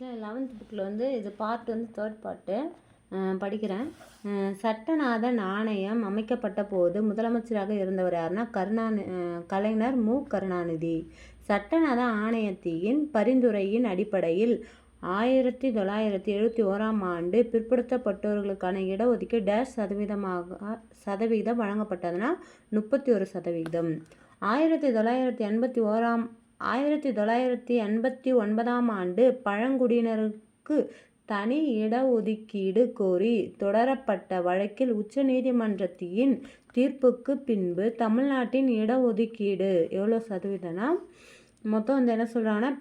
ஆக்சுவலாக 11th புக்கில் வந்து இது பார்ட் வந்து 3rd பார்ட்டு படிக்கிறேன். சட்டநாதன் ஆணையம் அமைக்கப்பட்ட போது முதலமைச்சராக இருந்தவர் யாருன்னா கலைஞர் மு. கருணாநிதி. சட்டநாத ஆணையத்தின் பரிந்துரையின் அடிப்படையில் 1971ஆம் ஆண்டு பிற்படுத்தப்பட்டோர்களுக்கான இடஒதுக்கீடு சதவீதம் வழங்கப்பட்டதுன்னா 31%. 1989ஆம் ஆண்டு பழங்குடியினருக்கு தனி இடஒதுக்கீடு கோரி தொடரப்பட்ட வழக்கில் உச்சநீதிமன்றத்தின் தீர்ப்புக்கு பின்பு தமிழ்நாட்டின் இடஒதுக்கீடு எவ்வளோ சதவீதம்னா மொத்தம் வந்து என்ன சொல்கிறாங்கன்னா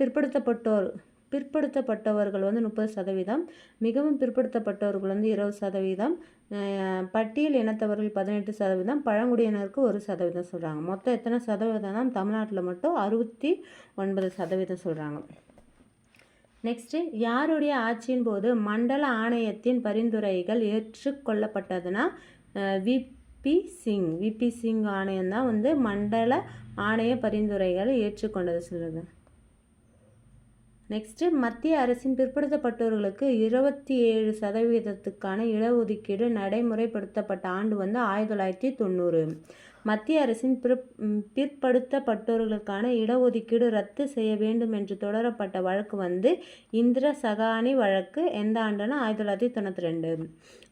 பிற்படுத்தப்பட்டவர்கள் வந்து 30%, மிகவும் பிற்படுத்தப்பட்டவர்கள் வந்து 20%, பட்டியல் இனத்தவர்கள் 18%, பழங்குடியினருக்கு 1% சொல்கிறாங்க. மொத்தம் எத்தனை சதவீதம்னா தமிழ்நாட்டில் மட்டும் 69% சொல்கிறாங்க. நெக்ஸ்ட்டு, யாருடைய ஆட்சியின் போது மண்டல ஆணையத்தின் பரிந்துரைகள் ஏற்றுக்கொள்ளப்பட்டதுன்னா விபி சிங் ஆணையம் தான் வந்து மண்டல ஆணைய பரிந்துரைகளை ஏற்றுக்கொண்டது சொல்லுது. நெக்ஸ்ட்டு, மத்திய அரசின் பிற்படுத்தப்பட்டோர்களுக்கு 27%க்கான இடஒதுக்கீடு நடைமுறைப்படுத்தப்பட்ட ஆண்டு வந்து 1990. மத்திய அரசின் பிற்படுத்தப்பட்டோர்களுக்கான இடஒதுக்கீடு ரத்து செய்ய வேண்டும் என்று தொடரப்பட்ட வழக்கு வந்து இந்திரா சகானி வழக்கு எந்த ஆண்டுன்னா 1992.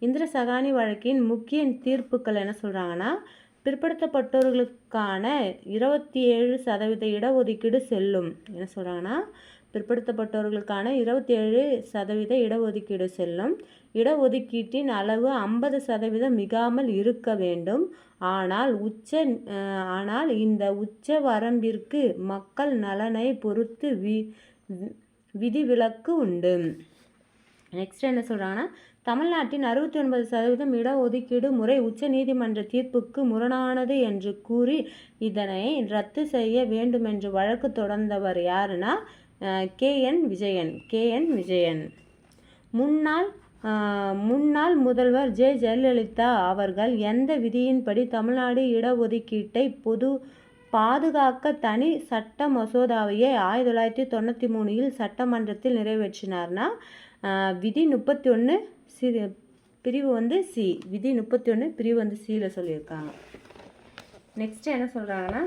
இந்திரா சகானி வழக்கின் முக்கிய தீர்ப்புகள் என்ன சொல்கிறாங்கன்னா, பிற்படுத்தப்பட்டோர்களுக்கான 27% இடஒதுக்கீடு செல்லும். என்ன சொல்கிறாங்கன்னா, பிற்படுத்தப்பட்டவர்களுக்கான 27% இடஒதுக்கீடு செல்லும். இடஒதுக்கீட்டின் அளவு 50% மிகாமல் இருக்க வேண்டும். ஆனால் இந்த உச்ச வரம்பிற்கு மக்கள் நலனை பொறுத்து விதிவிலக்கு உண்டு. நெக்ஸ்ட் என்ன சொல்கிறாங்கன்னா, தமிழ்நாட்டின் 69% இடஒதுக்கீடு முறை உச்ச நீதிமன்ற தீர்ப்புக்கு முரணானது என்று கூறி இதனை ரத்து செய்ய வேண்டுமென்று வழக்கு தொடர்ந்தவர் யாருன்னா கே.என். விஜயன். முன்னாள் முதல்வர் ஜெயலலிதா அவர்கள் எந்த விதியின்படி தமிழ்நாடு இடஒதுக்கீட்டை பாதுகாக்க தனி சட்ட மசோதாவையை 1993 சட்டமன்றத்தில் நிறைவேற்றினார்னா விதி 31 பிரிவு வந்து சி. விதி 31 பிரிவு வந்து சியில் சொல்லியிருக்காங்க. நெக்ஸ்ட் என்ன சொல்கிறாங்கன்னா,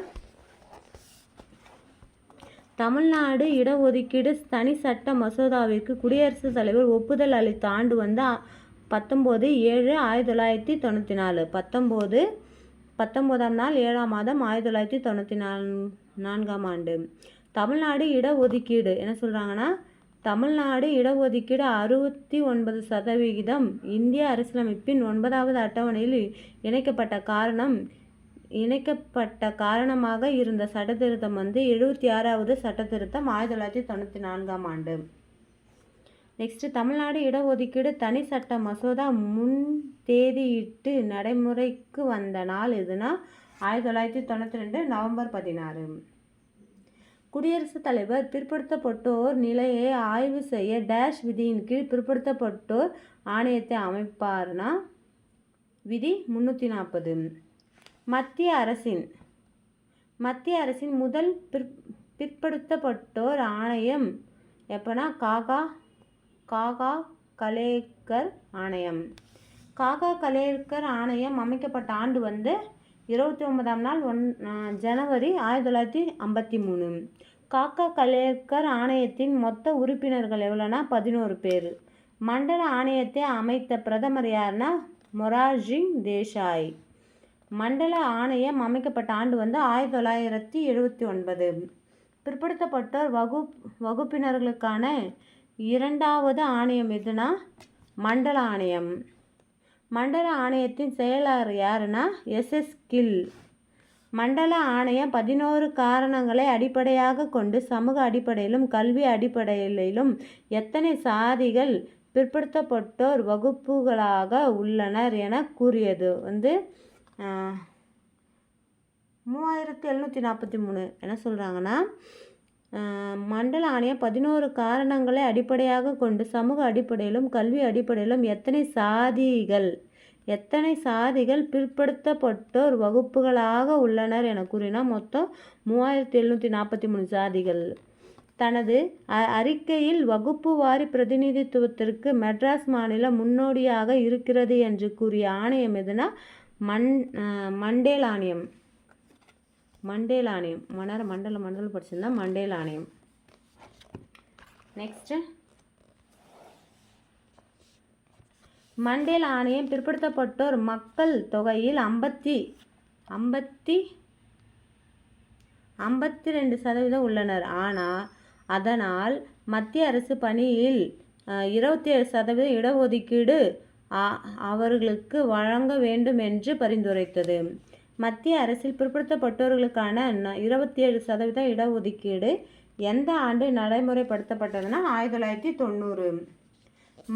தமிழ்நாடு இடஒதுக்கீடு தனி சட்ட மசோதாவிற்கு குடியரசுத் தலைவர் ஒப்புதல் அளித்த ஆண்டு வந்து 19/7/1994. 19ஆம் நாள் 7ஆம் மாதம் 1994ஆம் ஆண்டு. தமிழ்நாடு இடஒதுக்கீடு என்ன சொல்கிறாங்கன்னா, தமிழ்நாடு இடஒதுக்கீடு 69% இந்திய அரசியலமைப்பின் 9வது அட்டவணையில் இணைக்கப்பட்ட காரணமாக இருந்த சட்டத்திருத்தம் வந்து 76வது சட்டத்திருத்தம் 1994ஆம் ஆண்டு. நெக்ஸ்ட், தமிழ்நாடு இடஒதுக்கீடு தனி சட்ட மசோதா முன் தேதியிட்டு நடைமுறைக்கு வந்த நாள் எதுனா 1992 நவம்பர் 16. குடியரசுத் தலைவர் பிற்படுத்தப்பட்டோர் நிலையை ஆய்வு செய்ய டேஷ் விதியின் கீழ் பிற்படுத்தப்பட்டோர் ஆணையத்தை அமைப்பார்னா விதி 340. மத்திய அரசின் முதல் பிற்படுத்தப்பட்டோர் ஆணையம் எப்போனா காகா கலேகர் ஆணையம். காகா கலேகர் ஆணையம் அமைக்கப்பட்ட ஆண்டு வந்து 29ஆம் நாள் ஜனவரி 1953. காகா கலேகர் ஆணையத்தின் மொத்த உறுப்பினர்கள் எவ்வளோனா 11 பேர். மண்டல ஆணையத்தை அமைத்த பிரதமர் யாருன்னா மொரார்ஜி தேசாய். மண்டல ஆணையம் அமைக்கப்பட்ட ஆண்டு வந்து 1979. பிற்படுத்தப்பட்டோர் வகுப்பினர்களுக்கான 2வது ஆணையம் எதுனா மண்டல ஆணையம். மண்டல ஆணையத்தின் செயலாளர் யாருன்னா எஸ். கில். மண்டல ஆணையம் 11 காரணங்களை அடிப்படையாக கொண்டு சமூக அடிப்படையிலும் கல்வி அடிப்படையிலும் எத்தனை சாதிகள் பிற்படுத்தப்பட்டோர் வகுப்புகளாக உள்ளனர் என கூறியது வந்து 3743. என்ன சொல்கிறாங்கன்னா, மண்டல ஆணையம் 11 காரணங்களை அடிப்படையாக கொண்டு சமூக அடிப்படையிலும் கல்வி அடிப்படையிலும் எத்தனை சாதிகள் பிற்படுத்தப்பட்டோர் வகுப்புகளாக உள்ளனர் என கூறினா மொத்தம் 3743 சாதிகள். தனது அறிக்கையில் வகுப்பு வாரி பிரதிநிதித்துவத்திற்கு மெட்ராஸ் மாநிலம் முன்னோடியாக இருக்கிறது என்று கூறிய ஆணையம் எதுனா மண்டேல் ஆணையம். மண்டேல் ஆணையம் மண்டலம் படிச்சிருந்தா மண்டேல் ஆணையம். நெக்ஸ்ட், மண்டேல் ஆணையம் பிற்படுத்தப்பட்டோர் மக்கள் தொகையில் 52% உள்ளனர். ஆனால் அதனால் மத்திய அரசு பணியில் 27% இடஒதுக்கீடு அவர்களுக்கு வழங்க வேண்டும் என்று பரிந்துரைத்தது. மத்திய அரசில் பிற்படுத்தப்பட்டோர்களுக்கான 27% இடஒதுக்கீடு எந்த ஆண்டு நடைமுறைப்படுத்தப்பட்டதுன்னா 1990.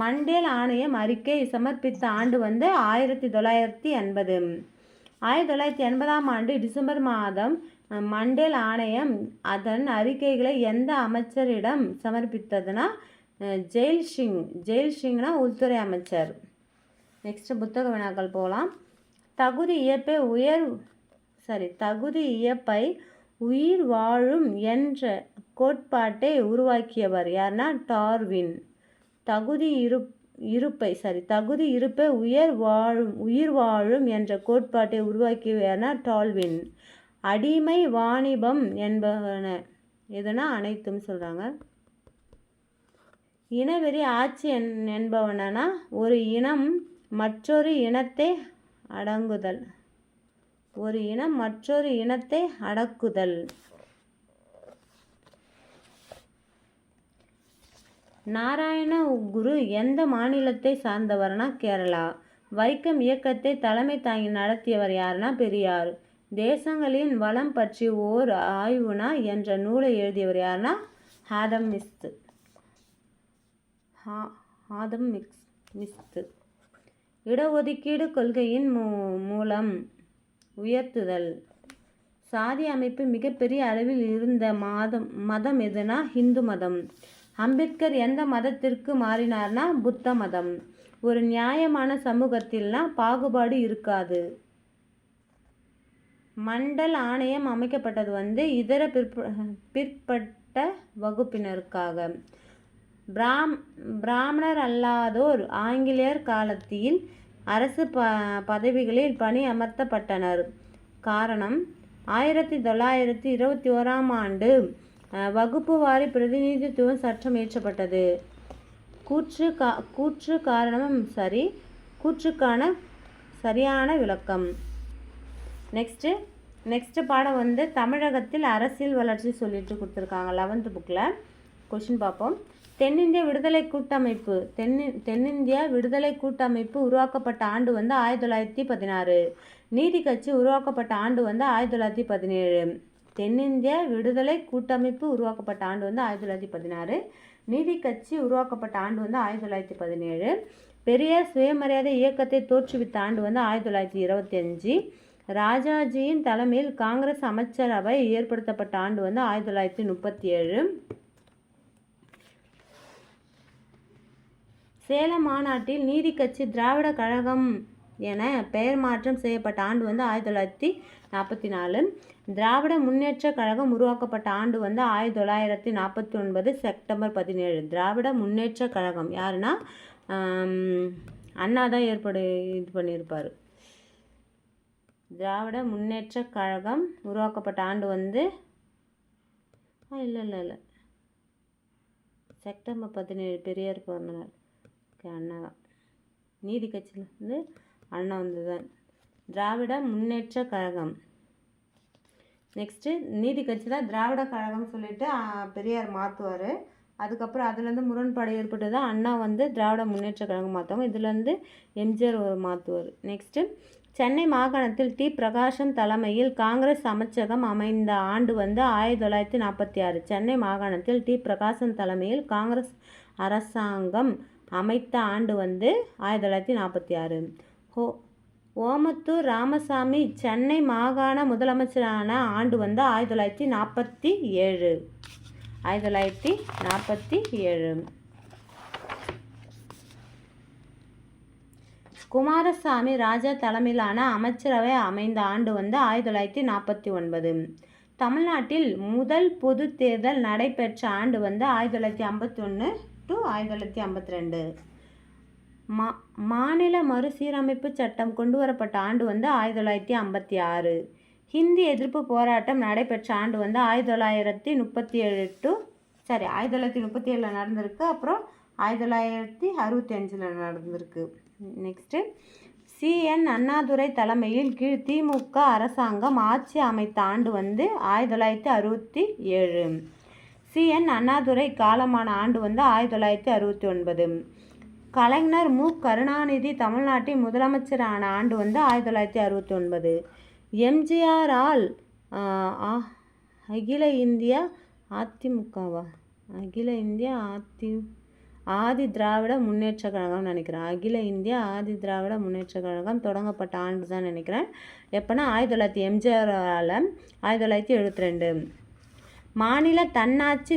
மண்டேல் ஆணையம் அறிக்கை சமர்ப்பித்த ஆண்டு 1980. 1980ஆம் ஆண்டு டிசம்பர் மாதம் மண்டேல் ஆணையம் அதன் அறிக்கைகளை எந்த அமைச்சரிடம் சமர்ப்பித்ததுன்னா ஜெயில் சிங்னா உள்துறை அமைச்சர். நெக்ஸ்ட், புத்தக வினாக்கள் போகலாம். தகுதி இயப்பை உயிர் வாழும் என்ற கோட்பாட்டை உருவாக்கியவர் யாருன்னா டார்வின். தகுதி இருப்பை உயிர் வாழும் என்ற கோட்பாட்டை உருவாக்கியவர்னா டார்வின். அடிமை வாணிபம் என்பவன எதுனா அனைத்தும் சொல்கிறாங்க. இனவெறி ஆட்சி என்பவனா ஒரு இனம் மற்றொரு இனத்தை அடக்குதல். நாராயணகுரு எந்த மாநிலத்தை சார்ந்தவர்னா கேரளா. வைக்கம் இயக்கத்தை தலைமை தாங்கி நடத்தியவர் யாருன்னா பெரியார். தேசங்களின் வளம் பற்றி ஓர் ஆய்வுனா என்ற நூலை எழுதியவர் யாருன்னா ஆதம் ஸ்மித். இடஒதுக்கீடு கொள்கையின் மூலம் உயர்த்துதல். சாதி அமைப்பு மிகப்பெரிய அளவில் இருந்த மதம் எதுனா இந்து மதம். அம்பேத்கர் எந்த மதத்திற்கு மாறினார்னா புத்த மதம். ஒரு நியாயமான சமூகத்தில்னா பாகுபாடு இருக்காது. மண்டல் ஆணையம் அமைக்கப்பட்டது இதர பிற்பட்ட வகுப்பினருக்காக. பிராமணர் அல்லாதோர் ஆங்கிலேயர் காலத்தில் அரசு பதவிகளில் பணி அமர்த்தப்பட்டனர். காரணம் 1921ஆம் ஆண்டு வகுப்பு வாரி பிரதிநிதித்துவம் சட்டம் இயற்றப்பட்டது. கூற்றுக்கான சரியான விளக்கம். நெக்ஸ்ட் பாடம் தமிழகத்தில் அரசியல் வளர்ச்சி சொல்லிட்டு கொடுத்துருக்காங்க 11th புக்கில். கொஷின் பார்ப்போம். தென்னிந்திய விடுதலை கூட்டமைப்பு உருவாக்கப்பட்ட ஆண்டு 1916. நீதி கட்சி உருவாக்கப்பட்ட ஆண்டு 1917. தென்னிந்திய விடுதலை கூட்டமைப்பு உருவாக்கப்பட்ட ஆண்டு 1916. நீதி கட்சி உருவாக்கப்பட்ட ஆண்டு 1917. பெரியார் சுயமரியாதை இயக்கத்தை தோற்றுவித்த ஆண்டு 1925. ராஜாஜியின் தலைமையில் காங்கிரஸ் அமைச்சரவை ஏற்படுத்தப்பட்ட ஆண்டு 1937. சேலம் மாநாட்டில் நீதி கட்சி திராவிட கழகம் என பெயர் மாற்றம் செய்யப்பட்ட ஆண்டு 1944. திராவிட முன்னேற்ற கழகம் உருவாக்கப்பட்ட ஆண்டு 1949 செப்டம்பர் 17. திராவிட முன்னேற்ற கழகம் யாருன்னா அண்ணா தான் இது பண்ணியிருப்பார். திராவிட முன்னேற்ற கழகம் உருவாக்கப்பட்ட ஆண்டு இல்லை செப்டம்பர் 17 பெரியார் பிறந்த நாள். அண்ணா தான். நீதி கட்சியில் அண்ணா தான். திராவிட முன்னேற்ற கழகம். நெக்ஸ்ட்டு நீதி கட்சி தான் திராவிட கழகம் சொல்லிட்டு பெரியார் மாற்றுவார். அதுக்கப்புறம் அதுலேருந்து முரண்பாடு ஏற்பட்டு தான் அண்ணா திராவிட முன்னேற்ற கழகம் மாற்றுவாங்க. இதுலேருந்து எம்ஜிஆர் மாற்றுவார். நெக்ஸ்ட்டு சென்னை மாகாணத்தில் டி. பிரகாசம் தலைமையில் காங்கிரஸ் அமைச்சகம் அமைந்த ஆண்டு 1946. சென்னை மாகாணத்தில் டி. பிரகாசம் தலைமையில் காங்கிரஸ் அரசாங்கம் அமைத்த ஆண்டு 1946. ஓமத்தூர் ராமசாமி சென்னை மாகாண முதலமைச்சரான ஆண்டு 1947. குமாரசாமி ராஜா தலைமையிலான அமைச்சரவை அமைந்த ஆண்டு 1949. தமிழ்நாட்டில் முதல் பொது தேர்தல் நடைபெற்ற ஆண்டு வந்து 1951 டு 1952. மாநில மறுசீரமைப்பு சட்டம் கொண்டு வரப்பட்ட ஆண்டு வந்து 1956. ஹிந்தி எதிர்ப்பு போராட்டம் நடைபெற்ற ஆண்டு வந்து 1937 நடந்திருக்கு. அப்புறம் 1965 நடந்திருக்கு. நெக்ஸ்ட்டு CN அண்ணாதுரை தலைமையில் கீழ் திமுக அரசாங்கம் ஆட்சி அமைத்த ஆண்டு வந்து 1967. CN அண்ணாதுரை காலமான ஆண்டு வந்து 1969. கலைஞர் மு கருணாநிதி தமிழ்நாட்டின் முதலமைச்சரான ஆண்டு வந்து 1969. எம்ஜிஆரால் அகில இந்திய அதிமுகவா அகில இந்திய ஆதி திராவிட முன்னேற்ற கழகம்னு நினைக்கிறேன். அகில இந்திய ஆதி திராவிட முன்னேற்ற கழகம் தொடங்கப்பட்ட ஆண்டு தான் நினைக்கிறேன். எப்போனா 1900 எம்ஜிஆரால் 1972. மாநில தன்னாட்சி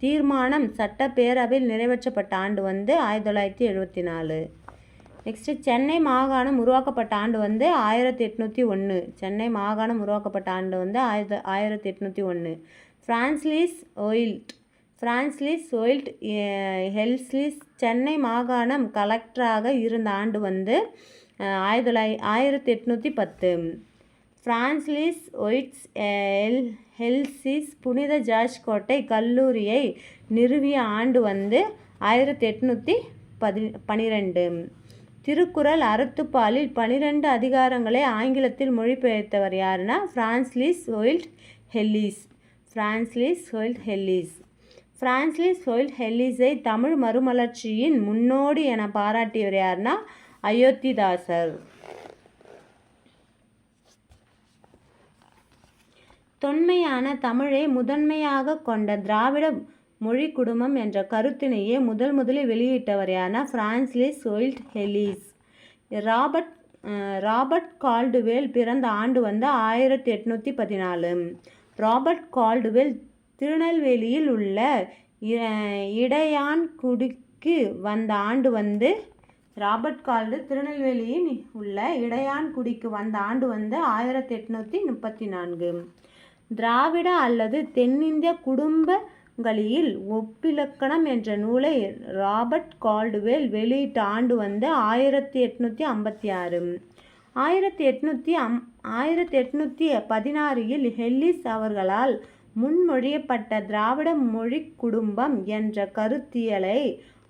தீர்மானம் சட்டப்பேரவையில் நிறைவேற்றப்பட்ட ஆண்டு வந்து 1974. நெக்ஸ்ட்டு சென்னை மாகாணம் உருவாக்கப்பட்ட ஆண்டு வந்து 1801. சென்னை மாகாணம் உருவாக்கப்பட்ட ஆண்டு வந்து 1801. பிரான்சிஸ் ஒயில்ட் ஹெல்ஸ்லிஸ் சென்னை மாகாணம் கலெக்டராக இருந்த ஆண்டு வந்து 1810. பிரான்சிஸ் ஒயிட்ஸ் ஹெல்சிஸ் புனித ஜார்ஜ் கோட்டை கல்லூரியை நிறுவிய ஆண்டு வந்து 1812. திருக்குறள் அறத்துப்பாலில் 12 அதிகாரங்களை ஆங்கிலத்தில் மொழிபெயர்த்தவர் யாருன்னா பிரான்சிஸ் ஒயில்ட் ஹெல்லிஸை தமிழ் மறுமலர்ச்சியின் முன்னோடி என பாராட்டியவர் யாருன்னா அயோத்திதாசர். தொன்மையான தமிழை முதன்மையாக கொண்ட திராவிட மொழி குடும்பம் என்ற கருத்தினையே முதலில் வெளியிட்டவர் யாருன்னா பிரான்சிஸ் ஒயில்ட் ஹெல்லிஸ். ராபர்ட் கால்டுவெல் பிறந்த ஆண்டு வந்து 1814. ராபர்ட் கால்டுவெல் திருநெல்வேலியில் உள்ள இடையான்குடிக்கு வந்த ஆண்டு வந்து திருநெல்வேலியில் உள்ள இடையான்குடிக்கு வந்த ஆண்டு வந்து 1834. திராவிட அல்லது தென்னிந்திய குடும்பங்களில் ஒப்பிலக்கணம் என்ற நூலை ராபர்ட் கால்டுவெல் வெளியிட்ட ஆண்டு வந்து 1856. 1816 ஹெல்லிஸ் அவர்களால் முன்மொழியப்பட்ட திராவிட மொழி குடும்பம் என்ற கருத்தியலை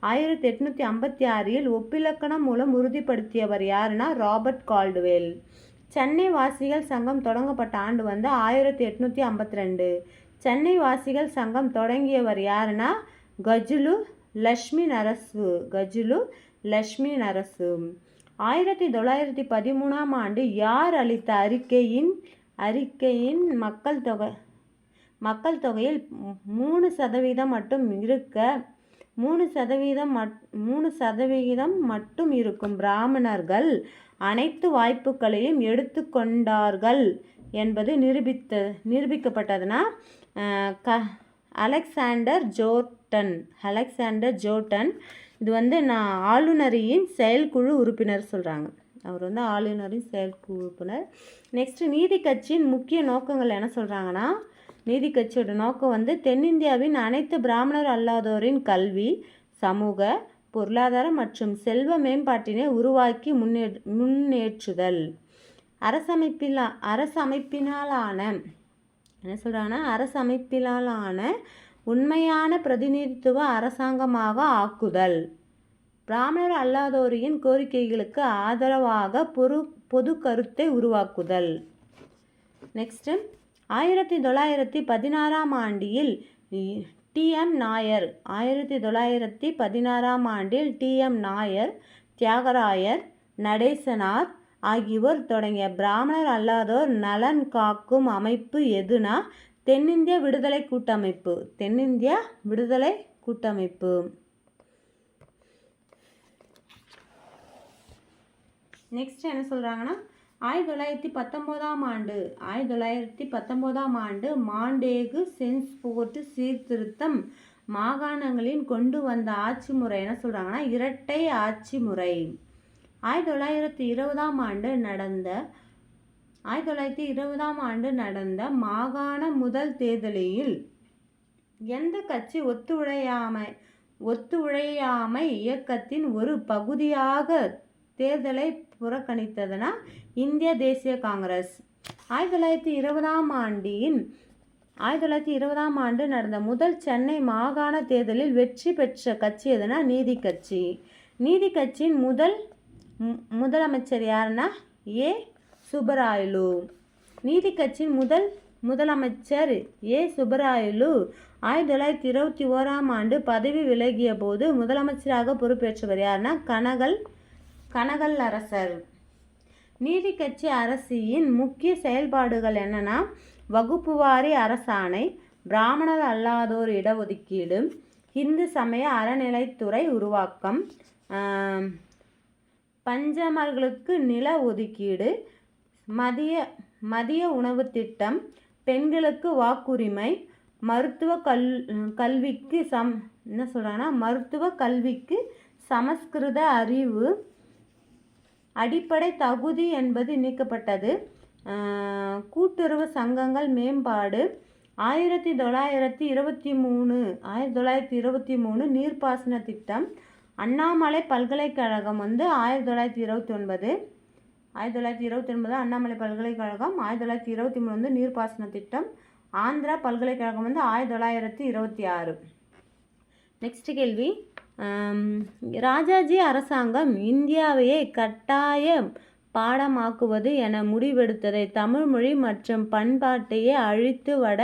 1856 ஒப்பிலக்கணம் மூலம் உறுதிப்படுத்தியவர் யாருன்னா ராபர்ட் கால்டுவெல். சென்னை வாசிகள் சங்கம் தொடங்கப்பட்ட ஆண்டு வந்து 1852. சென்னை வாசிகள் சங்கம் தொடங்கியவர் யாருன்னா கஜுலு லட்சுமி நரசு. 1913 ஆண்டு யார் அளித்த அறிக்கையின் மக்கள் தொகையில் 3% மட்டும் இருக்கும் பிராமணர்கள் அனைத்து வாய்ப்புகளையும் எடுத்துக்கொண்டார்கள் என்பது நிரூபிக்கப்பட்டதுன்னா அலெக்சாண்டர் ஜோர்டன். இது வந்து ஆளுநரின் செயற்குழு உறுப்பினர் சொல்கிறாங்க. அவர் வந்து ஆளுநரின் செயற்குழு உறுப்பினர். நெக்ஸ்ட்டு நீதி கட்சியின் முக்கிய நோக்கங்கள் என்ன சொல்கிறாங்கன்னா, நீதி கட்சியோட நோக்கம் வந்து தென்னிந்தியாவின் அனைத்து பிராமணர் அல்லாதோரின் கல்வி, சமூக, பொருளாதார மற்றும் செல்வ மேம்பாட்டினை உருவாக்கி முன்னேற்றுதல். அரசமைப்பினாலான உண்மையான பிரதிநிதித்துவ அரசாங்கமாக ஆக்குதல். பிராமணர் அல்லாதோரின் கோரிக்கைகளுக்கு ஆதரவாக பொது கருத்தை உருவாக்குதல். நெக்ஸ்ட்டு 1916 ஆண்டில் டி.எம். நாயர், தியாகராயர், நடேசனார் ஆகியோர் தொடங்கிய பிராமணர் அல்லாதோர் நலன் காக்கும் அமைப்பு எதுனா தென்னிந்திய விடுதலை கூட்டமைப்பு. நெக்ஸ்ட் என்ன சொல்கிறாங்கன்னா, 1919 ஆண்டு மாண்டேகு சென்ஸ்போர்ட் சீர்திருத்தம் மாகாணங்களின் கொண்டு வந்த ஆட்சி முறை என்ன சொல்கிறாங்கன்னா இரட்டை ஆட்சி முறை. 1920 ஆண்டு நடந்த 1920ஆம் ஆண்டு நடந்த மாகாண முதல் தேர்தலில் எந்த கட்சி ஒத்துழையாமை இயக்கத்தின் ஒரு பகுதியாக தேர்தலை புறக்கணித்ததுனா இந்திய தேசிய காங்கிரஸ். 1920ஆம் ஆண்டு நடந்த முதல் சென்னை மாகாண தேர்தலில் வெற்றி பெற்ற கட்சி எதுனா நீதி கட்சி. நீதி கட்சியின் முதலமைச்சர் யாருன்னா ஏ சுப்பராயலு. நீதி கட்சியின் முதலமைச்சர் ஏ சுப்பராயலு 1921ஆம் ஆண்டு பதவி விலகிய போது முதலமைச்சராக பொறுப்பேற்றவர் யாருன்னா கனகல் அரசர். நீதி கட்சி அரசின் முக்கிய செயல்பாடுகள் என்னன்னா வகுப்புவாரி அரசாணை, பிராமணர் அல்லாதோர் இடஒதுக்கீடு, இந்து சமய அறநிலைத்துறை உருவாக்கம், பஞ்சமர்களுக்கு நில ஒதுக்கீடு, மதிய உணவு திட்டம், பெண்களுக்கு வாக்குரிமை, மருத்துவ கல்விக்கு சமஸ்கிருத அறிவு, அடிப்படை தகுதி என்பது நீக்கப்பட்டது, கூட்டுறவு சங்கங்கள் மேம்பாடு, 1923 நீர்ப்பாசன திட்டம், அண்ணாமலை பல்கலைக்கழகம் 1929 அண்ணாமலை பல்கலைக்கழகம், 1923 நீர்ப்பாசன திட்டம், ஆந்திரா பல்கலைக்கழகம் 1926. நெக்ஸ்ட் கேள்வி, ராஜாஜி அரசாங்கம் இந்தியாவையே கட்டாய பாடமாக்குவது என முடிவெடுத்ததை தமிழ் மொழி மற்றும் பண்பாட்டையே அழித்து வட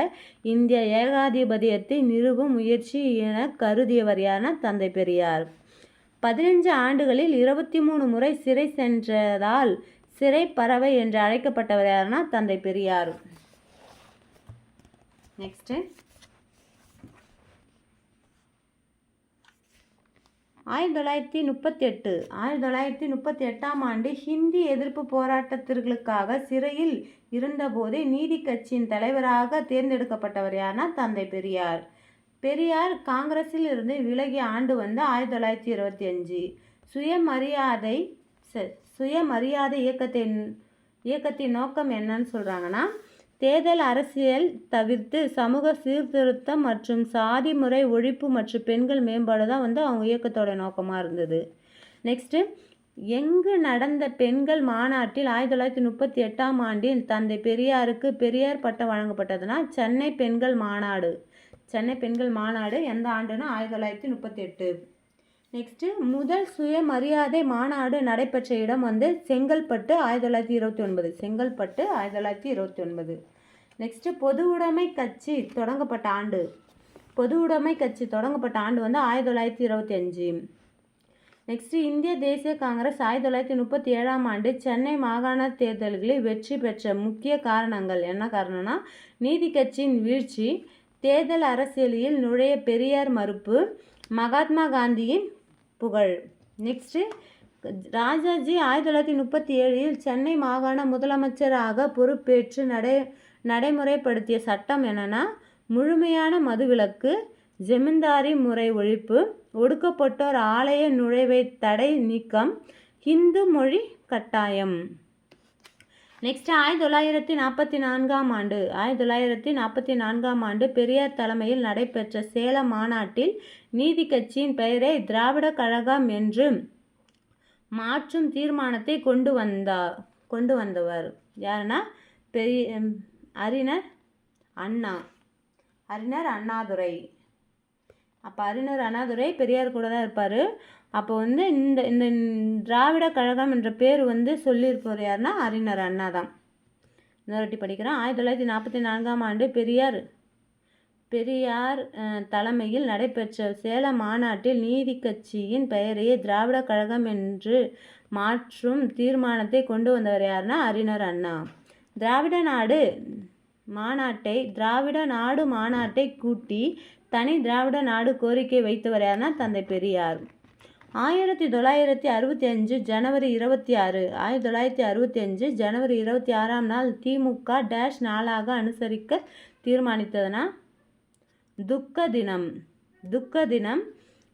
இந்திய ஏகாதிபத்தியத்தை நிறுவும் முயற்சி என கருதியவர் யாருன்னா தந்தை பெரியார். 15 ஆண்டுகளில் 23 முறை சிறை சென்றதால் சிறை பறவை என்று அழைக்கப்பட்டவர் யாருன்னா தந்தை பெரியார். நெக்ஸ்ட், 1938ஆம் ஆண்டு ஹிந்தி எதிர்ப்பு போராட்டத்திற்காக சிறையில் இருந்தபோதே நீதி கட்சியின் தலைவராக தேர்ந்தெடுக்கப்பட்டவர் யாருன்னா தந்தை பெரியார். பெரியார் காங்கிரஸில் இருந்து விலகிய ஆண்டு 1925. சுயமரியாதை இயக்கத்தின் நோக்கம் என்னன்னு சொல்கிறாங்கன்னா தேர்தல் அரசியல் தவிர்த்து சமூக சீர்திருத்தம் மற்றும் சாதி முறை ஒழிப்பு மற்றும் பெண்கள் மேம்பாடு தான் அவங்க இயக்கத்தோட நோக்கமாக இருந்தது. நெக்ஸ்ட்டு, எங்கு நடந்த பெண்கள் மாநாட்டில் 1938ஆம் ஆண்டில் தந்தை பெரியாருக்கு பெரியார் பட்டம் வழங்கப்பட்டதுன்னா சென்னை பெண்கள் மாநாடு எந்த ஆண்டுன்னா 1938. நெக்ஸ்ட்டு, முதல் சுயமரியாதை மாநாடு நடைபெற்ற இடம் செங்கல்பட்டு 1929. நெக்ஸ்ட்டு, பொது உடைமை கட்சி தொடங்கப்பட்ட ஆண்டு 1925. நெக்ஸ்ட்டு, இந்திய தேசிய காங்கிரஸ் 1937ஆம் ஆண்டு சென்னை மாகாண தேர்தல்களில் வெற்றி பெற்ற முக்கிய காரணங்கள் என்ன காரணம்னா நீதி கட்சியின் வீழ்ச்சி, தேர்தல் அரசியலில் நுழைய பெரியார் மறுப்பு, மகாத்மா காந்தியின் புகழ். நெக்ஸ்ட்டு, ராஜாஜி 1937இல் சென்னை மாகாண முதலமைச்சராக பொறுப்பேற்று நடைமுறைப்படுத்திய சட்டம் என்னன்னா முழுமையான மதுவிலக்கு, ஜமீன்தாரி முறை ஒழிப்பு, ஒடுக்கப்பட்டோர் ஆலய நுழைவை தடை நீக்கம், இந்து மொழி கட்டாயம். நெக்ஸ்ட், 1944ஆம் ஆண்டு பெரியார் தலைமையில் நடைபெற்ற சேலம் மாநாட்டில் நீதி கட்சியின் பெயரை திராவிட கழகம் என்று மாற்றும் தீர்மானத்தை கொண்டு வந்தவர் யாருன்னா அறிஞர் அண்ணாதுரை. அப்போ அறிஞர் அண்ணாதுரை பெரியார் கூட தான் இருப்பார். அப்போ இந்த திராவிட கழகம் என்ற பேர் சொல்லியிருப்பவர் யாருன்னா அறிஞர் அண்ணா தான். இன்னொருட்டி படிக்கிறோம். 1944ஆம் ஆண்டு பெரியார் தலைமையில் நடைபெற்ற சேலம் மாநாட்டில் நீதி கட்சியின் பெயரையே திராவிட கழகம் என்று மாற்றும் தீர்மானத்தை கொண்டு வந்தவர் யாருன்னா அறிஞர் அண்ணா. திராவிட நாடு மாநாட்டை கூட்டி தனி திராவிட நாடு கோரிக்கை வைத்தவர் யாருன்னா தந்தை பெரியார். 1965 ஜனவரி 26ஆம் நாள் திமுக டேஷ் நாளாக அனுசரிக்க தீர்மானித்ததுன்னா துக்க தினம்.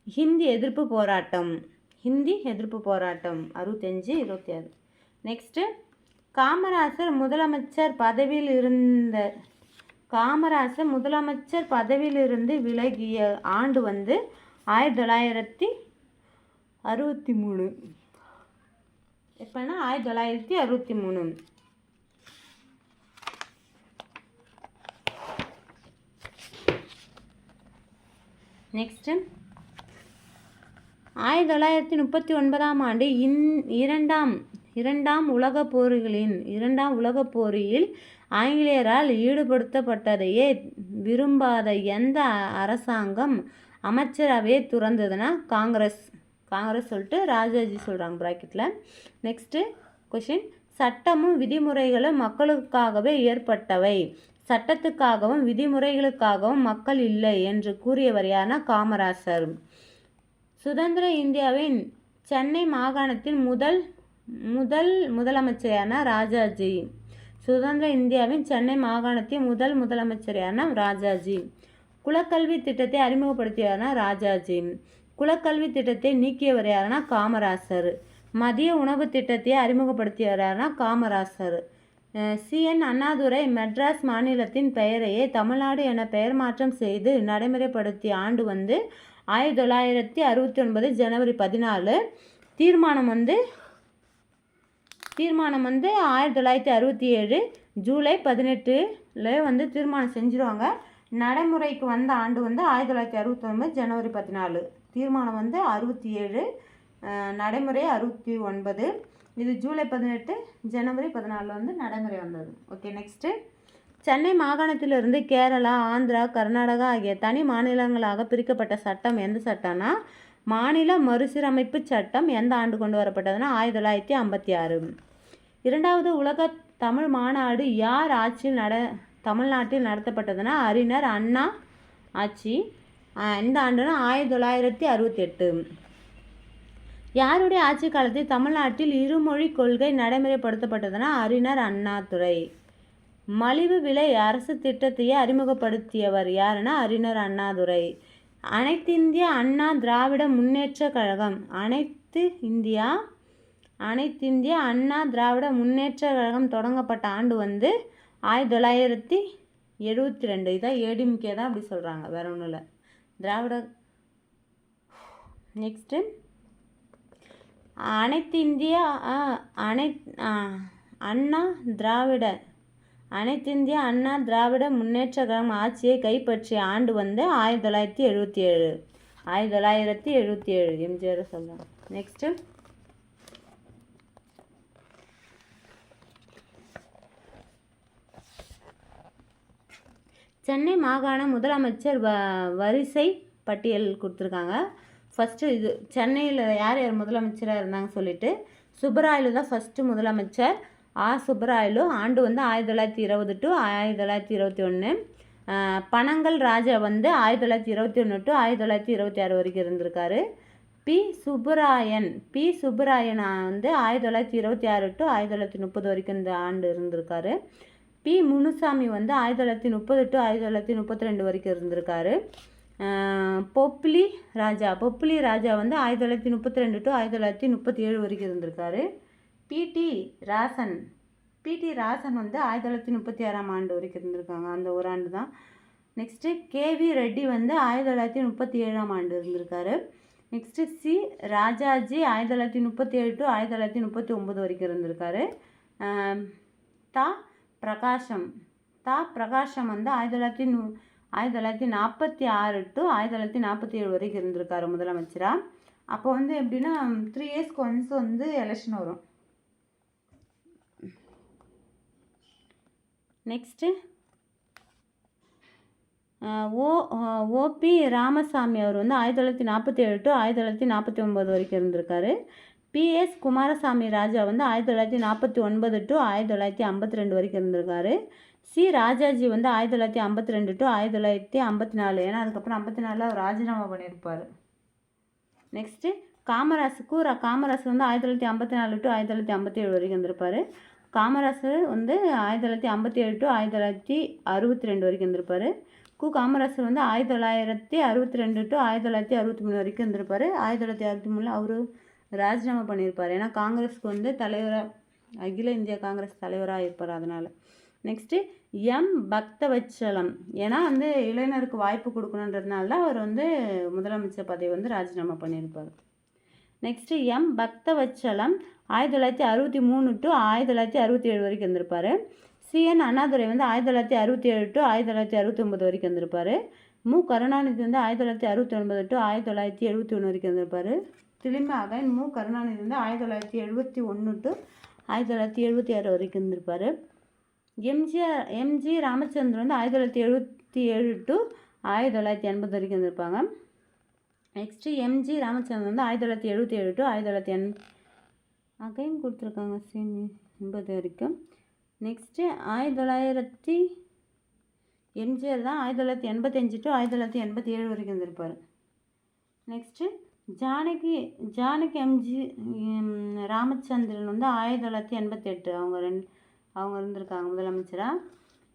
ஹிந்தி எதிர்ப்பு போராட்டம் 65-26. நெக்ஸ்ட்டு, காமராசர் முதலமைச்சர் பதவியிலிருந்து விலகிய ஆண்டு வந்து 1963. எப்போனா 1963. நெக்ஸ்ட்டு 1939ஆம் ஆண்டு இரண்டாம் உலகப் போரில் ஆங்கிலேயரால் ஈடுபடுத்தப்பட்டதையே விரும்பாத எந்த அரசாங்கம் அமைச்சரவையை துறந்ததுன்னா காங்கிரஸ் சொல்லிட்டு ராஜாஜி சொல்கிறாங்க ப்ராக்கெட்டில். நெக்ஸ்ட்டு கொஷின், சட்டமும் விதிமுறைகளும் மக்களுக்காகவே ஏற்பட்டவை, சட்டத்துக்காகவும் விதிமுறைகளுக்காகவும் மக்கள் இல்லை என்று கூறியவர் யாருன்னா காமராசர். சுதந்திர இந்தியாவின் சென்னை மாகாணத்தின் முதலமைச்சரான ராஜாஜி. சுதந்திர இந்தியாவின் சென்னை மாகாணத்தின் முதலமைச்சரான ராஜாஜி. குலக்கல்வி திட்டத்தை அறிமுகப்படுத்தியவர்னா ராஜாஜி. குலக்கல்வி திட்டத்தை நீக்கியவர் யாருன்னா காமராசர். மதிய உணவு திட்டத்தை அறிமுகப்படுத்தியவர் யாருன்னா காமராசர். CN அண்ணாதுரை மெட்ராஸ் மாநிலத்தின் பெயரையே தமிழ்நாடு என பெயர் மாற்றம் செய்து நடைமுறைப்படுத்திய ஆண்டு வந்து 1969 ஜனவரி 14. தீர்மானம் வந்து 1967 ஜூலை 18 வந்து தீர்மானம் செஞ்சுருவாங்க. நடைமுறைக்கு வந்த ஆண்டு வந்து 1969 ஜனவரி 14. தீர்மானம் வந்து 67, நடைமுறை 69. இது ஜூலை 18 ஜனவரி 14 வந்து நடைமுறை வந்தது. ஓகே, நெக்ஸ்ட்டு சென்னை மாகாணத்திலிருந்து கேரளா, ஆந்திரா, கர்நாடகா ஆகிய தனி மாநிலங்களாக பிரிக்கப்பட்ட சட்டம் எந்த சட்டம்னா மாநில மறுசீரமைப்பு சட்டம். எந்த ஆண்டு கொண்டு வரப்பட்டதுன்னா 1956. இரண்டாவது உலக தமிழ் மாநாடு யார் ஆட்சியில் தமிழ்நாட்டில் நடத்தப்பட்டதுன்னா அறிஞர் அண்ணா ஆட்சி. இந்த ஆண்டுனா 1968. யாருடைய ஆட்சி காலத்தில் தமிழ்நாட்டில் இருமொழி கொள்கை நடைமுறைப்படுத்தப்பட்டதுன்னா அறிஞர் அண்ணாதுரை. மலிவு விலை அரசு திட்டத்தையே அறிமுகப்படுத்தியவர் யாருன்னா அறிஞர் அண்ணாதுரை. அனைத்திந்திய அண்ணா திராவிட முன்னேற்ற கழகம். அனைத்திந்திய அண்ணா திராவிட முன்னேற்ற கழகம் தொடங்கப்பட்ட ஆண்டு வந்து 1972. இதான் ஏடிஎம்கே தான் அப்படி சொல்கிறாங்க, வேற ஒன்றும் இல்லை. திராவிட. நெக்ஸ்ட்டு அனைத்திந்திய அண்ணா திராவிட முன்னேற்ற கழகம் ஆட்சியை கைப்பற்றிய ஆண்டு வந்து 1977. 1977 எம்ஜிஆர் சொல்கிறாங்க. நெக்ஸ்ட்டு சென்னை மாகாண முதலமைச்சர் வரிசை பட்டியல் கொடுத்துருக்காங்க. ஃபஸ்ட்டு இது சென்னையில் யார் முதலமைச்சராக இருந்தாங்க சொல்லிட்டு சுப்பராயலு தான் ஃபஸ்ட்டு முதலமைச்சர். சுப்பராயலு. ஆண்டு வந்து 1920 டு 1921. பனங்கல் ராஜா வந்து 1921 டு 1926 வரைக்கும் இருந்திருக்காரு. பி சுப்பராயன் வந்து 1926 டு 1930 வரைக்கும் இந்த ஆண்டு இருந்திருக்காரு. பி முனுசாமி வந்து 1930 டு 1932 வரைக்கும் இருந்திருக்காரு. பொப்ளி ராஜா வந்து 1932 டு 1937 வரைக்கும் இருந்திருக்காரு. பிடி ராசன் வந்து 1936ஆம் ஆண்டு வரைக்கும் இருந்திருக்காங்க, அந்த ஒரு ஆண்டு தான். நெக்ஸ்ட்டு கேவி ரெட்டி வந்து 1937ஆம் ஆண்டு இருந்திருக்காரு. நெக்ஸ்ட்டு சி ராஜாஜி 1937 டு 1939 வரைக்கும் இருந்திருக்காரு. பிரகாஷம் வந்து 1946 டு 1947 வரைக்கும் இருந்திருக்காரு முதலமைச்சராக. அப்போ வந்து எப்படின்னா 3 இயர்ஸ்க்கு ஒன்ஸ் வந்து எலெக்ஷன் வரும். நெக்ஸ்ட்டு ஓபி ராமசாமி அவர் வந்து 1947 டு 1949 வரைக்கும் இருந்திருக்காரு. பிஎஸ் குமாரசாமி ராஜா வந்து 1949 டு 1952 வரைக்கும் இருந்திருக்காரு. சி ராஜாஜி வந்து 1952 டு 1954. ஏன்னா அதுக்கப்புறம் 54 அவர் ராஜினாமா பண்ணியிருப்பார். நெக்ஸ்ட்டு காமராசர் வந்து 1954 டு 1957 வரைக்கும் இருந்திருப்பார். காமராசர் வந்து 1957 டு 1962 வரைக்கும் இருந்திருப்பார். காமராசர் வந்து 1962 டு 1963 வரைக்கும் இருந்திருப்பார். 1963 அவர் ராஜினாமா பண்ணியிருப்பார். ஏன்னா காங்கிரஸுக்கு வந்து தலைவராக அகில இந்திய காங்கிரஸ் தலைவராக இருப்பார் அதனால். நெக்ஸ்ட்டு எம் பக்தவச்சலம், ஏன்னா வந்து இளைஞருக்கு வாய்ப்பு கொடுக்கணுன்றதுனால தான் அவர் வந்து முதலமைச்சர் பதவி வந்து ராஜினாமா பண்ணியிருப்பார். நெக்ஸ்ட்டு எம் பக்தவச்சலம் 1963 டு 1967 வரைக்கும் இருந்திருப்பார். சிஎன் அண்ணாதுரை வந்து 1967 டு 1969 வரைக்கும் இருந்திருப்பார். மு கருணாநிதி வந்து 1969 டு 1971 வரைக்கும் இருந்திருப்பார். திரும்ப அகைன் மு கருணாநிதி வந்து 1971 டு 1976 வரைக்கும் இருந்திருப்பார். எம்ஜி ராமச்சந்திரன் வந்து 1977 டு 1980 வரைக்கும் இருந்திருப்பாங்க. நெக்ஸ்ட்டு எம்ஜி ராமச்சந்திரன் வந்து 1977 டு 1980 அகைன் கொடுத்துருக்காங்க சேம் 80 வரைக்கும். நெக்ஸ்ட்டு 1900 எம்ஜிஆர் தான் 1985 டு 1987 வரைக்கும் இருந்திருப்பார். நெக்ஸ்ட்டு ஜானகி எம்ஜி ராமச்சந்திரன் வந்து 1988 அவங்க இருந்திருக்காங்க முதலமைச்சராக.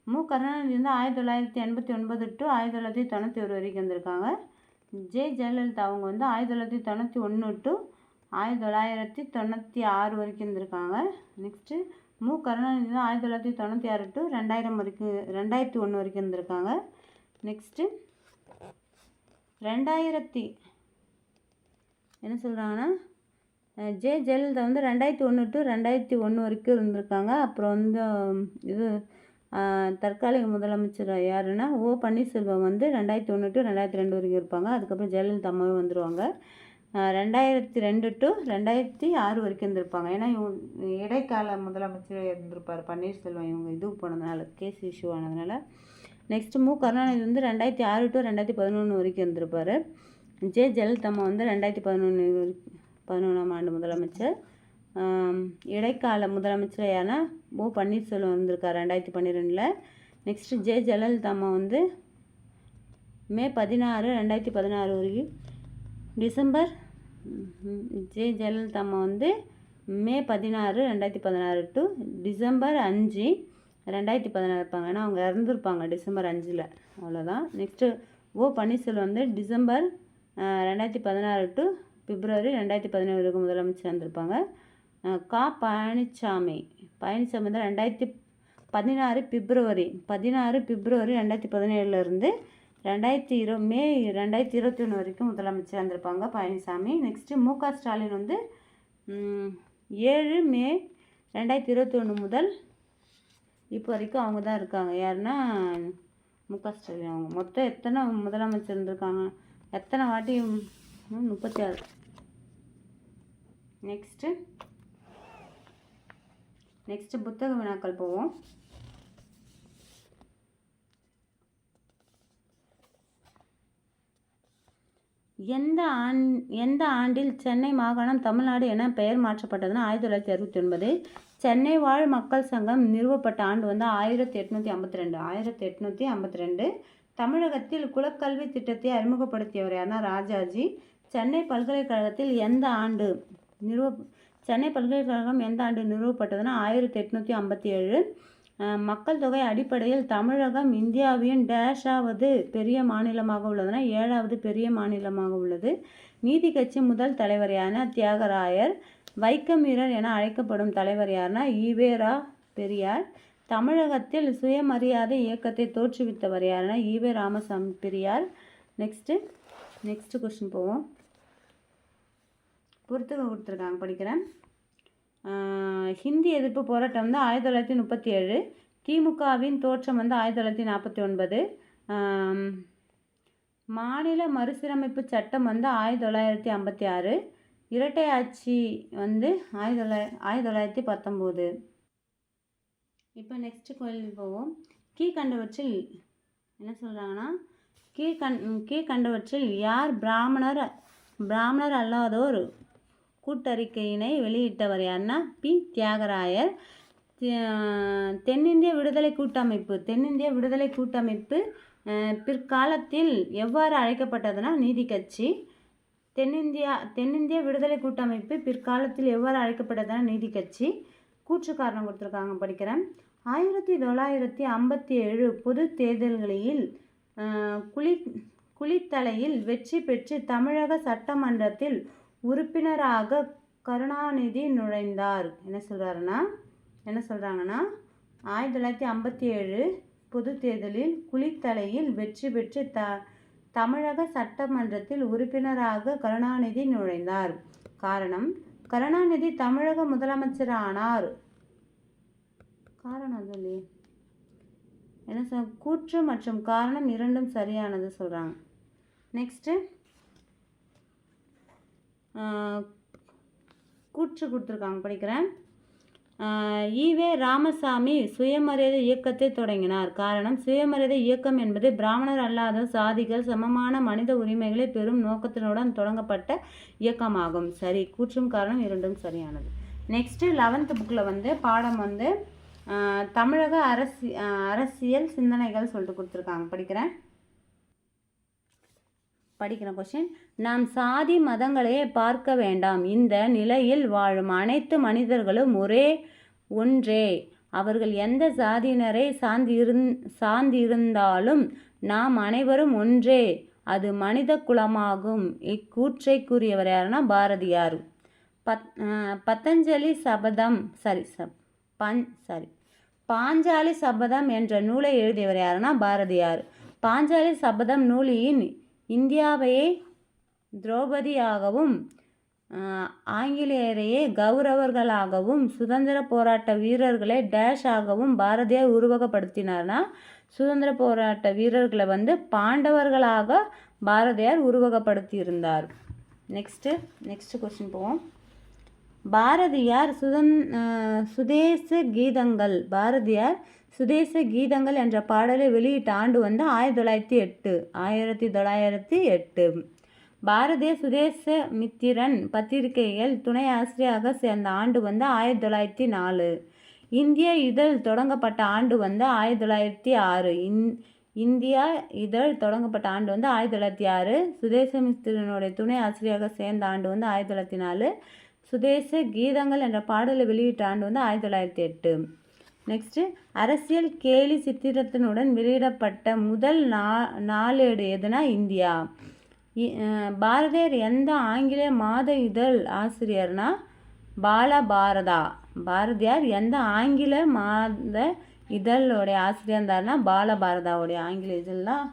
மு கருணாநிதி வந்து 1989 டு 1991 வரைக்கும் இருந்திருக்காங்க. ஜெயலலிதா அவங்க வந்து 1991 டு 1996 வரைக்கும் இருந்திருக்காங்க. நெக்ஸ்ட்டு மு கருணாநிதி தான் 1996 டு 2000 வரைக்கும் 2001 வரைக்கும் இருந்திருக்காங்க. நெக்ஸ்ட்டு 2000 என்ன சொல்கிறாங்கன்னா ஜெயலலிதா வந்து 2001 டு 2001 வரைக்கும் இருந்திருக்காங்க. அப்புறம் வந்து இது தற்காலிக முதலமைச்சர் யாருன்னா ஓ பன்னீர்செல்வம் வந்து 2001 டு 2002 வரைக்கும் இருப்பாங்க. அதுக்கப்புறம் ஜெயலலிதா அம்மாவே வந்துடுவாங்க. 2002 டு 2006 வரைக்கும் இருந்திருப்பாங்க. ஏன்னா இவங்க இடைக்கால முதலமைச்சர் இருந்திருப்பார் பன்னீர்செல்வம், இவங்க இது போனதுனால கேஸ் இஷ்யூ ஆனதுனால. நெக்ஸ்ட்டு மு கருணாநிதி வந்து 2006 டு 2011 வரைக்கும் இருந்திருப்பார். ஜெயலலிதா அம்மா வந்து 2011 ஆண்டு முதலமைச்சர். இடைக்கால முதலமைச்சர் யாருன்னா ஓ பன்னீர்செல்வம் வந்திருக்கார் 2012. நெக்ஸ்ட்டு ஜெயலலிதா அம்மா வந்து மே 16 2016 வரைக்கும் டிசம்பர் ஜெயலலிதா அம்மா வந்து மே 16 2016 டு டிசம்பர் 5 2016 இருப்பாங்க. ஏன்னா அவங்க இறந்துருப்பாங்க டிசம்பர் 5 அவ்வளோதான். நெக்ஸ்ட்டு ஓ பன்னீர்செல்வம் வந்து டிசம்பர் 2016 டு பிப்ரவரி 2017 வரைக்கும் முதலமைச்சர் இருந்திருப்பாங்க. பழனிசாமி வந்து 2016 பிப்ரவரி 2017 இருந்து மே 2021 வரைக்கும் முதலமைச்சர் இருந்திருப்பாங்க பழனிசாமி. நெக்ஸ்ட்டு மு க ஸ்டாலின் வந்து 7 மே 2021 முதல் இப்போ வரைக்கும் அவங்க தான் இருக்காங்க. யாருன்னா மு க ஸ்டாலின். அவங்க மொத்தம் எத்தனை முதலமைச்சர் இருந்திருக்காங்க, எத்தனை வாட்டி 36. நெக்ஸ்ட்டு புத்தக வினாக்கள் போவோம். எந்த ஆண்டில் சென்னை மாகாணம் தமிழ்நாடு என பெயர் மாற்றப்பட்டதுன்னா 1969. சென்னை வாழ் மக்கள் சங்கம் நிறுவப்பட்ட ஆண்டு வந்து 1852. தமிழகத்தில் குலக்கல்வி திட்டத்தை அறிமுகப்படுத்தியவர் யாருன்னா ராஜாஜி. சென்னை பல்கலைக்கழகத்தில் சென்னை பல்கலைக்கழகம் எந்த ஆண்டு நிறுவப்பட்டதுன்னா 1857. மக்கள் தொகை அடிப்படையில் தமிழகம் இந்தியாவின் டேஷாவது பெரிய மாநிலமாக உள்ளதுன்னா 7வது பெரிய மாநிலமாக உள்ளது. நீதி கட்சி முதல் தலைவர் யாருன்னா தியாகராயர். வைக்கமீரர் என அழைக்கப்படும் தலைவர் யாருன்னா ஈவேரா பெரியார். தமிழகத்தில் சுயமரியாதை இயக்கத்தை தோற்றுவித்தவர் யாருன்னா ஈவே ராமசாமி பெரியார். நெக்ஸ்ட்டு கொஸ்டின் போவோம். புத்தகம் கொடுத்துருக்காங்க படிக்கிறேன். ஹிந்தி எதிர்ப்பு போராட்டம் வந்து 1937. திமுகவின் தோற்றம் வந்து 1949. மாநில மறுசீரமைப்பு சட்டம் வந்து 1956. இரட்டை ஆட்சி வந்து 1919. இப்போ நெக்ஸ்ட்டு கேள்வி போவோம். கீழ்கண்டவற்றில் என்ன சொல்கிறாங்கன்னா கீழ்கண்டவற்றில் யார் பிராமணர் அல்லாதோர் கூட்டறிக்கையினை வெளியிட்டவர் யாருன்னா பி தியாகராயர். தென்னிந்திய விடுதலை கூட்டமைப்பு பிற்காலத்தில் எவ்வாறு அழைக்கப்பட்டதுன்னா நீதி கட்சி. தென்னிந்திய விடுதலை கூட்டமைப்பு பிற்காலத்தில் எவ்வாறு அழைக்கப்பட்டதுன்னா நீதி கட்சி. கூற்று காரணம் கொடுத்துருக்காங்க படிக்கிறேன். 1957 பொது தேர்தல்களில் குளித்தலையில் வெற்றி பெற்று தமிழக சட்டமன்றத்தில் உறுப்பினராக கருணாநிதி நுழைந்தார். என்ன சொல்கிறாருன்னா என்ன சொல்கிறாங்கன்னா 1957 பொது தேர்தலில் குளித்தலையில் வெற்றி பெற்று தமிழக சட்டமன்றத்தில் உறுப்பினராக கருணாநிதி நுழைந்தார். காரணம், கருணாநிதி தமிழக முதலமைச்சர் ஆனார். காரணம் அது இல்லையே, என்ன கூற்று மற்றும் காரணம் இரண்டும் சரியானது சொல்கிறாங்க. நெக்ஸ்ட்டு கூற்று கொடுத்துருக்காங்க, படிக்கிறேன். ஈவே ராமசாமி சுயமரியாதை இயக்கத்தை தொடங்கினார். காரணம், சுயமரியாதை இயக்கம் என்பது பிராமணர் அல்லாத சாதிகள் சமமான மனித உரிமைகளை பெறும் நோக்கத்தினுடன் தொடங்கப்பட்ட இயக்கமாகும். சரி, கூற்றும் காரணம் இரண்டும் சரியானது. நெக்ஸ்ட்டு 11th புக்கில் பாடம் தமிழக அரசியல் சிந்தனைகள் சொல்லிட்டு கொடுத்துருக்காங்க, படிக்கிற கொஸ்டின். நாம் சாதி மதங்களையே பார்க்க வேண்டாம். இந்த நிலையில் வாழும் அனைத்து மனிதர்களும் ஒன்றே. அவர்கள் எந்த சாதியினரை சார்ந்திருந்தாலும் நாம் அனைவரும் ஒன்றே. அது மனித குலமாகும். இக்கூற்றை கூறியவர் யாருன்னா பாரதியார். பதஞ்சலி சபதம் பாஞ்சாலி சபதம் என்ற நூலை எழுதியவர் யாருன்னா பாரதியார். பாஞ்சாலி சபதம் நூலின் இந்தியாவையே திரௌபதியாகவும் ஆங்கிலேயரையே கௌரவர்களாகவும் சுதந்திர போராட்ட வீரர்களை டேஷ் ஆகவும் பாரதியார் உருவகப்படுத்தினார்னா சுதந்திர போராட்ட வீரர்களை பாண்டவர்களாக பாரதியார் உருவகப்படுத்தியிருந்தார். நெக்ஸ்ட் கொஸ்டின் போவோம். பாரதியார் சுதேச கீதங்கள் என்ற பாடலை வெளியிட்ட ஆண்டு 1908. பாரதியார் சுதேச மித்திரன் பத்திரிகையில் துணை ஆசிரியராக சேர்ந்த ஆண்டு 1904. இந்திய இதழ் தொடங்கப்பட்ட ஆண்டு 1906. இந்தியா இதழ் தொடங்கப்பட்ட ஆண்டு 1906. சுதேசமித்திரனுடைய துணை ஆசிரியராக சேர்ந்த ஆண்டு 1904. சுதேச கீதங்கள் என்ற பாடலை வெளியிட்ட ஆண்டு 1908. நெக்ஸ்ட்டு, அரசியல் கேலி சித்திரத்தினுடன் வெளியிடப்பட்ட முதல் நாளேடு எதுனா இந்தியா. பாரதியார் எந்த ஆங்கில மாத இதழ் ஆசிரியர்னா பாலபாரதா. பாரதியார் எந்த ஆங்கில மாத இதழோடைய ஆசிரியர் இருந்தார்னா பாலபாரதாவுடைய ஆங்கில இதழ்லாம்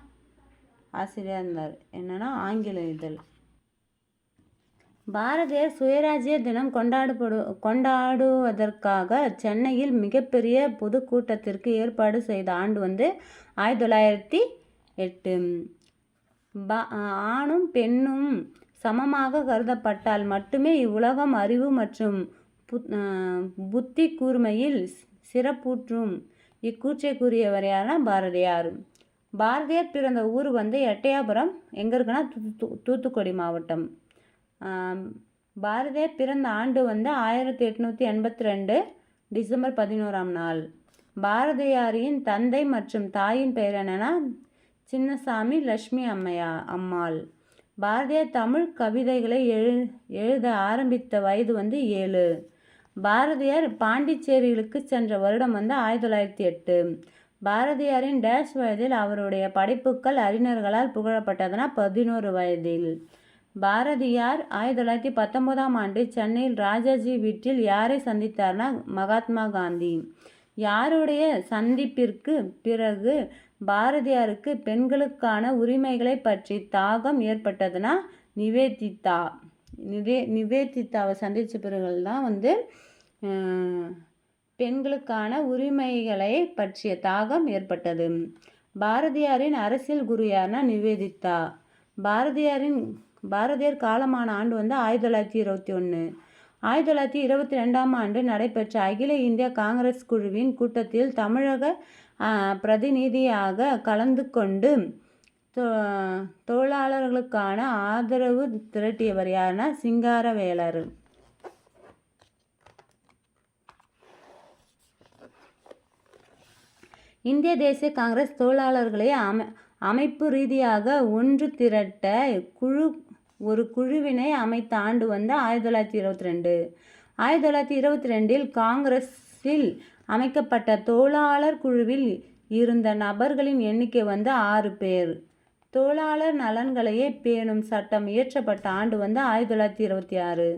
ஆசிரியர் இருந்தார். என்னன்னா ஆங்கில இதழ். பாரதியார் சுயராஜ்ய தினம் கொண்டாடுவதற்காக சென்னையில் மிகப்பெரிய பொதுக்கூட்டத்திற்கு ஏற்பாடு செய்த ஆண்டு 1908. ஆணும் பெண்ணும் சமமாக கருதப்பட்டால் மட்டுமே இவ்வுலகம் அறிவு மற்றும் புத்தி கூர்மையில் சிறப்புற்றும். இக்கூற்றை கூறியவர் யாருன்னா பாரதியார். பாரதியார் பிறந்த ஊர் எட்டயபுரம். எங்கே இருக்குன்னா தூத்துக்குடி மாவட்டம். பாரதியார் பிறந்த ஆண்டு 1882 டிசம்பர் 11ஆம் நாள். பாரதியாரின் தந்தை மற்றும் தாயின் பெயர் என்னன்னா சின்னசாமி லட்சுமி அம்மாள். பாரதியார் தமிழ் கவிதைகளை எழுத ஆரம்பித்த வயது 7. பாரதியார் பாண்டிச்சேரிகளுக்கு சென்ற வருடம் 1908. பாரதியாரின் டேஷ் வயதில் அவருடைய படைப்புகள் அறிஞர்களால் புகழப்பட்டதுனா 11 வயதில். பாரதியார் 1919ஆம் ஆண்டு சென்னையில் ராஜாஜி வீட்டில் யாரை சந்தித்தார்னா மகாத்மா காந்தி. யாருடைய சந்திப்பிற்கு பிறகு பாரதியாருக்கு பெண்களுக்கான உரிமைகளை பற்றி தாகம் ஏற்பட்டதுன்னா நிவேதிதாவை சந்தித்த பிறகுதான் பெண்களுக்கான உரிமைகளை பற்றிய தாகம் ஏற்பட்டது. பாரதியாரின் அரசியல் குரு யாருன்னா நிவேதிதா. பாரதியார் காலமான ஆண்டு 1921. 1922ஆம் ஆண்டு நடைபெற்ற அகில இந்திய காங்கிரஸ் குழுவின் கூட்டத்தில் தமிழக பிரதிநிதியாக கலந்து கொண்டு தொழிலாளர்களுக்கான ஆதரவு திரட்டியவர் யாருன்னா சிங்காரவேலர். இந்திய தேசிய காங்கிரஸ் தொழிலாளர்களை அமைப்பு ரீதியாக ஒன்று திரட்ட ஒரு குழுவினை அமைத்த ஆண்டு 1922. 1922இல் காங்கிரஸில் அமைக்கப்பட்ட தொழிலாளர் குழுவில் இருந்த நபர்களின் எண்ணிக்கை 6 பேர். தொழிலாளர் நலன்களையே பேணும் சட்டம் இயற்றப்பட்ட ஆண்டு 1926.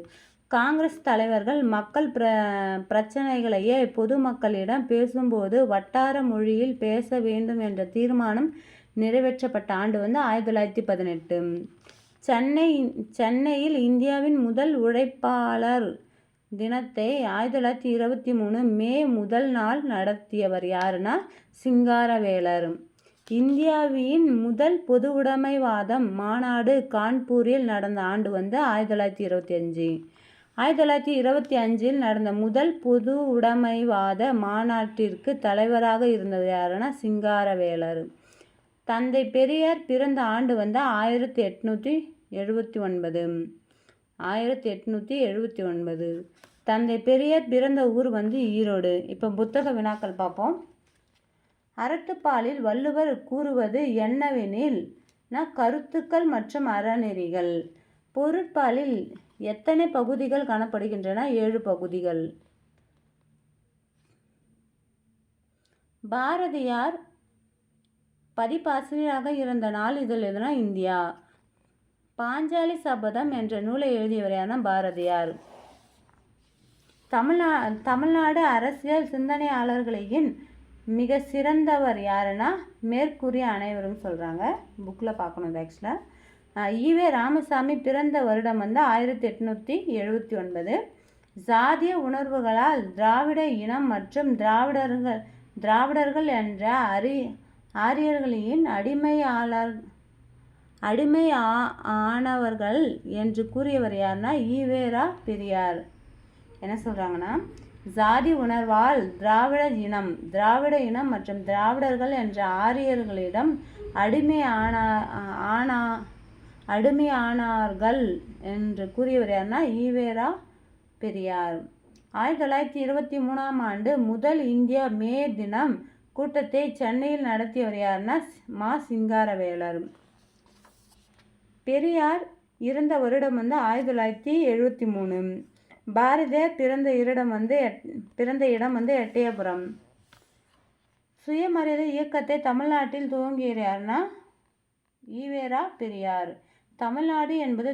காங்கிரஸ் தலைவர்கள் மக்கள் பிரச்சனைகளையே பொதுமக்களிடம் பேசும்போது வட்டார மொழியில் பேச வேண்டும் என்ற தீர்மானம் நிறைவேற்றப்பட்ட ஆண்டு 1918. சென்னையில் இந்தியாவின் முதல் உழைப்பாளர் தினத்தை 1923 மே முதல் நாள் நடத்தியவர் யாருன்னா சிங்காரவேலர். இந்தியாவின் முதல் பொது உடைமைவாதம் மாநாடு கான்பூரில் நடந்த ஆண்டு 1925. 1925 நடந்த முதல் பொது உடைமைவாத மாநாட்டிற்கு தலைவராக இருந்தது யாருன்னா சிங்காரவேலர். தந்தை பெரியார் பிறந்த ஆண்டு 1879. 1879. தந்தை பெரியார் பிறந்த ஊர் ஈரோடு. இப்போ புத்தக வினாக்கள் பார்ப்போம். அறத்துப்பாலில் வள்ளுவர் கூறுவது என்னவெனில் கருத்துக்கள் மற்றும் அறநெறிகள். பொருட்பாலில் எத்தனை பகுதிகள் காணப்படுகின்றன? 7 பகுதிகள். பாரதியார் பதிப்பாசிரியராக இருந்த நாளிதழ் எதுனா இந்தியா. பாஞ்சாலி சபதம் என்ற நூலை எழுதியவர் யாருன்னா பாரதியார். தமிழ்நாடு அரசியல் சிந்தனையாளர்களின் மிக சிறந்தவர் யாருன்னா மேற்கூறிய அனைவரும் சொல்கிறாங்க. புக்கில் பார்க்கணும் இது ஆக்சுவலாக. ஈவே ராமசாமி பிறந்த வருடம் 1879. சாதிய உணர்வுகளால் திராவிட இனம் மற்றும் திராவிடர்கள் என்ற ஆரியர்களின் அடிமை ஆனவர்கள் என்று கூறியவர் யாருன்னா ஈவேரா பெரியார். என்ன சொல்கிறாங்கன்னா, சாதி உணர்வால் திராவிட இனம் மற்றும் திராவிடர்கள் என்ற ஆரியர்களிடம் அடிமையானார்கள் என்று கூறியவர் யாருன்னா ஈவேரா பெரியார். 1923 ஆண்டு முதல் இந்தியா மே தினம் கூட்டத்தை சென்னையில் நடத்தியவர் யாருன்னா சிங்காரவேலர். பெரியார் இறந்த வருடம் 1973. பாரதியார் பிறந்த இடம் எட்டயபுரம். சுயமரியாதை இயக்கத்தை தமிழ்நாட்டில் துவங்கியவர் யாருன்னா ஈவேரா பெரியார். தமிழ்நாடு என்பது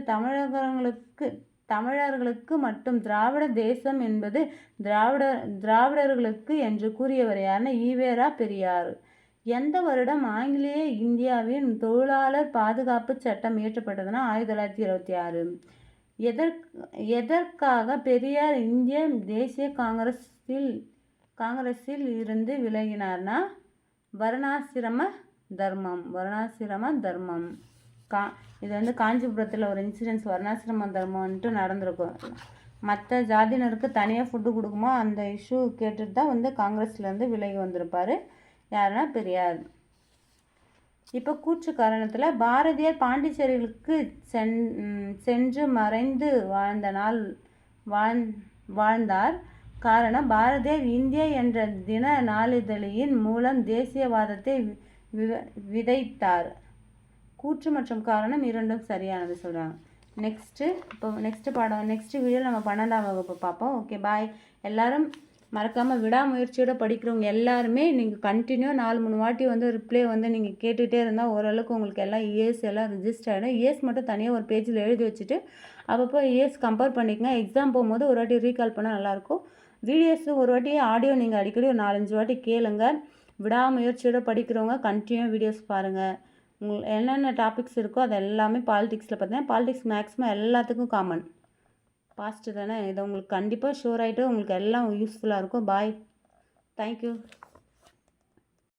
தமிழர்களுக்கு மற்றும் திராவிட தேசம் என்பது திராவிடர்களுக்கு என்று கூறியவர் யாருன்னா ஈவேரா பெரியார். எந்த வருடம் ஆங்கிலேய இந்தியாவின் தொழிலாளர் பாதுகாப்பு சட்டம் இயற்றப்பட்டதுன்னா 1926. எதற்காக பெரியார் இந்திய தேசிய காங்கிரஸில் இருந்து விலகினார்னா வர்ணாசிரம தர்மம். இது காஞ்சிபுரத்தில் ஒரு இன்சிடென்ட்ஸ் வர்ணாசிரம தர்மம்ன்ட்டு நடந்திருக்கும். மற்ற ஜாதியினருக்கு தனியாக ஃபுட்டு கொடுக்குமோ அந்த இஷ்யூ கேட்டுட்டு தான் காங்கிரஸ்லேருந்து விலகி வந்திருப்பார் யாருன்னா பெரியார். இப்போ கூற்று காரணத்தில் பாரதியார் பாண்டிச்சேரிகளுக்கு சென்று மறைந்து வாழ்ந்தார். காரணம், பாரதியார் இந்தியா என்ற தின நாளிதழின் மூலம் தேசியவாதத்தை விதைத்தார். கூற்று மற்றும் காரணம் இரண்டும் சரியானது சொல்கிறாங்க. நெக்ஸ்ட் வீடியோவில் நம்ம 12ஆம் வகுப்பு பார்ப்போம். ஓகே, பாய். எல்லாரும் மறக்காமல் விடாமுயற்சியோடு படிக்கிறவங்க எல்லாருமே நீங்கள் கண்டினியூ 4-3 வாட்டி ரிப்ளை நீங்கள் கேட்டுகிட்டே இருந்தால் ஓரளவுக்கு உங்களுக்கு எல்லாம் இஎஸ் எல்லாம் ரிஜிஸ்டர் ஆகிடும். இஎஸ் மட்டும் தனியாக ஒரு பேஜில் எழுதி வச்சுட்டு அப்பப்போ இஎஸ் கம்பேர் பண்ணிக்கங்க. எக்ஸாம் போகும்போது ஒரு வாட்டி ரீகால் பண்ணால் நல்லாயிருக்கும். வீடியோஸ் ஒரு வாட்டி ஆடியோ நீங்கள் அடிக்கடி ஒரு 4-5 வாட்டி கேளுங்க. விடாமுயற்சியோடு படிக்கிறவங்க கண்டினியூ வீடியோஸ் பாருங்கள். உங்களுக்கு என்னென்ன டாபிக்ஸ் இருக்கோ அது எல்லாமே பாலிடிக்ஸில் பார்த்தீங்கன்னா பாலிடிக்ஸ் மேக்ஸிமம் எல்லாத்துக்கும் காமன் பாஸ்ட்டு தானே. இது உங்களுக்கு கண்டிப்பாக ஷூர் ஆகிட்டு உங்களுக்கு எல்லாம் யூஸ்ஃபுல்லாக இருக்கும். பாய், தேங்க்யூ.